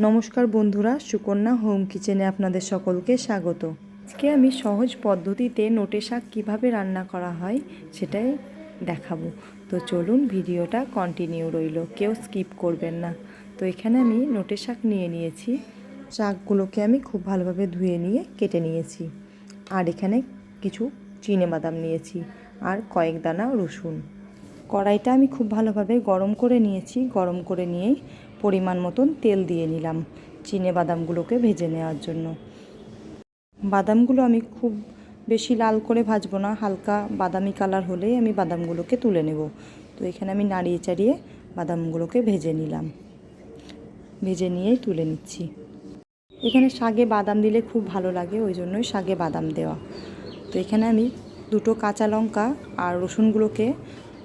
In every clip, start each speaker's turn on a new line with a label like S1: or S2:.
S1: নমস্কার বন্ধুরা, সুকন্যা হোম কিচেনে আপনাদের সকলকে স্বাগত। আজকে আমি সহজ পদ্ধতিতে নোটে শাক কীভাবে রান্না করা হয় সেটাই দেখাবো। তো চলুন, ভিডিওটা কন্টিনিউ রইল, কেউ স্কিপ করবেন না। তো এখানে আমি নোটে শাক নিয়ে নিয়েছি। শাকগুলোকে আমি খুব ভালোভাবে ধুয়ে নিয়ে কেটে নিয়েছি। আর এখানে কিছু চিনেবাদাম নিয়েছি আর কয়েক দানা রসুন। কড়াইটা আমি খুব ভালোভাবে গরম করে নিয়েছি। গরম করে নিয়েই পরিমাণ মতন তেল দিয়ে নিলাম চিনেবাদামগুলোকে ভেজে নেওয়ার জন্য। বাদামগুলো আমি খুব বেশি লাল করে ভাজবো না, হালকা বাদামি কালার হলেই আমি বাদামগুলোকে তুলে নেব। তো এখানে আমি নাড়িয়ে চাড়িয়ে বাদামগুলোকে ভেজে নিলাম। ভেজে নিয়েই তুলে নিচ্ছি। এখানে শাকে বাদাম দিলে খুব ভালো লাগে, ওই জন্যই শাকে বাদাম দেওয়া। তো এখানে আমি দুটো কাঁচা লঙ্কা আর রসুনগুলোকে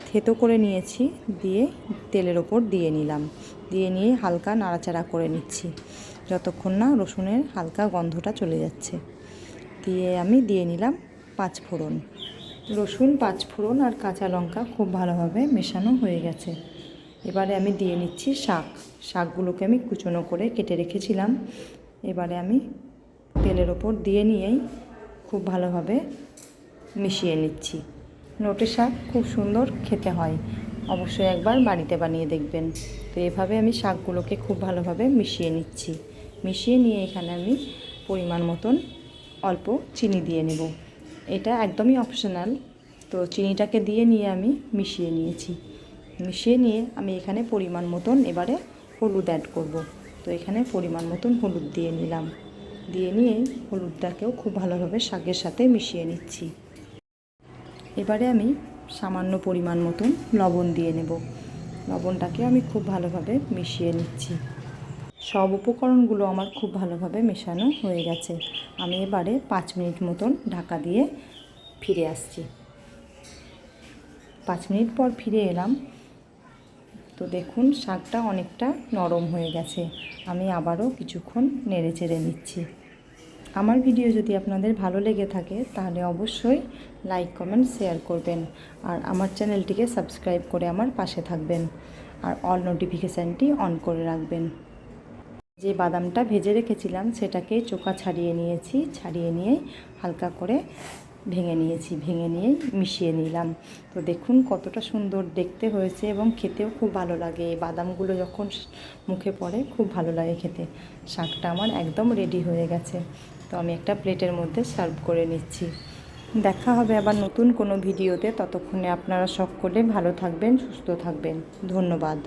S1: থেতো করে নিয়েছি, দিয়ে তেলের ওপর দিয়ে নিলাম। দিয়ে নিয়ে হালকা নাড়াচাড়া করে নিচ্ছি যতক্ষণ না রসুনের হালকা গন্ধটা চলে যাচ্ছে। দিয়ে আমি দিয়ে নিলাম পাঁচফোড়ন। রসুন, পাঁচফোড়ন আর কাঁচা লঙ্কা খুব ভালোভাবে মেশানো হয়ে গেছে। এবারে আমি দিয়ে নিচ্ছি শাকগুলোকে আমি কুচনো করে কেটে রেখেছিলাম। এবারে আমি তেলের ওপর দিয়ে নিয়েই খুব ভালোভাবে মিশিয়ে নিচ্ছি। নোটে শাক খুব সুন্দর খেতে হয়, অবশ্যই একবার বাড়িতে বানিয়ে দেখবেন। তো এভাবে আমি শাকগুলোকে খুব ভালোভাবে মিশিয়ে নিচ্ছি। মিশিয়ে নিয়ে এখানে আমি পরিমাণ মতন অল্প চিনি দিয়ে নেব। এটা একদমই অপশনাল। তো চিনিটাকে দিয়ে নিয়ে আমি মিশিয়ে নিয়েছি। মিশিয়ে নিয়ে আমি এখানে পরিমাণ মতন এবারে হলুদ অ্যাড করব। তো এখানে পরিমাণ মতন হলুদ দিয়ে নিলাম। দিয়ে নিয়েই হলুদটাকেও খুব ভালোভাবে শাকের সাথে মিশিয়ে নিচ্ছি। এবারে আমি সামান্য পরিমাণ মতন লবণ দিয়ে নেব। লবণটাকে আমি খুব ভালোভাবে মিশিয়ে নিচ্ছি। সব উপকরণগুলো আমার খুব ভালোভাবে মেশানো হয়ে গেছে। আমি এবারে 5 মিনিট মতন ঢাকা দিয়ে ফিরে আসছি। 5 মিনিট পর ফিরে এলাম। তো দেখুন, শাকটা অনেকটা নরম হয়ে গেছে। আমি আবারও কিছুক্ষণ নেড়ে চেড়ে নিচ্ছি। আমার ভিডিও যদি আপনাদের ভালো লেগে থাকে তাহলে অবশ্যই লাইক, কমেন্ট, শেয়ার করবেন। আর আমার চ্যানেলটিকে সাবস্ক্রাইব করে আমার পাশে থাকবেন। আর অল নোটিফিকেশানটি অন করে রাখবেন। যে বাদামটা ভেজে রেখেছিলাম সেটাকে চোকা ছাড়িয়ে নিয়েছি। ছাড়িয়ে নিয়ে হালকা করে ভেঙে নিয়েছি। ভেঙে নিয়েই মিশিয়ে নিলাম। তো দেখুন কতটা সুন্দর দেখতে হয়েছে এবং খেতেও খুব ভালো লাগে। এই বাদামগুলো যখন মুখে পড়ে খুব ভালো লাগে খেতে। শাকটা আমার একদম রেডি হয়ে গেছে। তো আমি একটা প্লেটের মধ্যে সার্ভ করে নিচ্ছি। দেখা হবে আবার নতুন কোনো ভিডিওতে। ততক্ষণে আপনারা সকলে ভালো থাকবেন, সুস্থ থাকবেন। ধন্যবাদ।